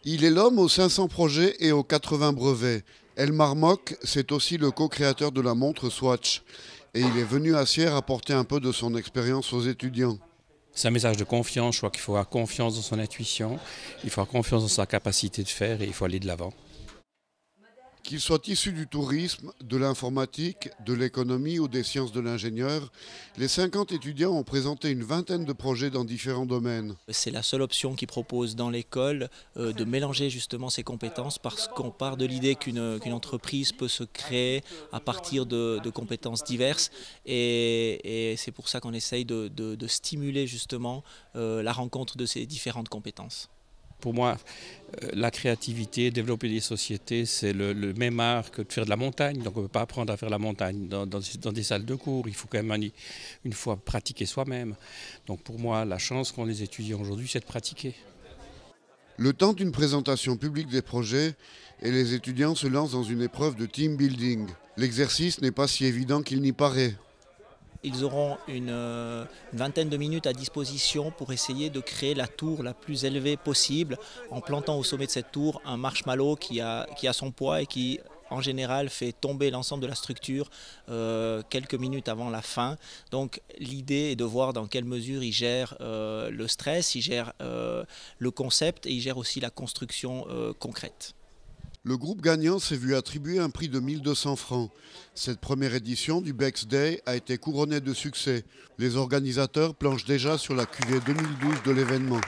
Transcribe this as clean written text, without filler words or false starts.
Il est l'homme aux 500 projets et aux 80 brevets. Elmar Mock, c'est aussi le co-créateur de la montre Swatch. Et il est venu à Sierre apporter un peu de son expérience aux étudiants. C'est un message de confiance. Je crois qu'il faut avoir confiance dans son intuition, il faut avoir confiance dans sa capacité de faire et il faut aller de l'avant. Qu'ils soient issus du tourisme, de l'informatique, de l'économie ou des sciences de l'ingénieur, les 50 étudiants ont présenté une vingtaine de projets dans différents domaines. C'est la seule option qui propose dans l'école de mélanger justement ces compétences parce qu'on part de l'idée qu'une entreprise peut se créer à partir de compétences diverses et c'est pour ça qu'on essaye de stimuler justement la rencontre de ces différentes compétences. Pour moi, la créativité, développer des sociétés, c'est le même art que de faire de la montagne. Donc on ne peut pas apprendre à faire la montagne dans des salles de cours. Il faut quand même une fois pratiquer soi-même. Donc pour moi, la chance qu'ont les étudiants aujourd'hui, c'est de pratiquer. Le temps d'une présentation publique des projets, et les étudiants se lancent dans une épreuve de team building. L'exercice n'est pas si évident qu'il n'y paraît. Ils auront une vingtaine de minutes à disposition pour essayer de créer la tour la plus élevée possible en plantant au sommet de cette tour un marshmallow qui a son poids et qui en général fait tomber l'ensemble de la structure quelques minutes avant la fin. Donc l'idée est de voir dans quelle mesure ils gèrent le stress, ils gèrent le concept et ils gèrent aussi la construction concrète. Le groupe gagnant s'est vu attribuer un prix de 1200 francs. Cette première édition du Bex Day a été couronnée de succès. Les organisateurs planchent déjà sur la cuvée 2012 de l'événement.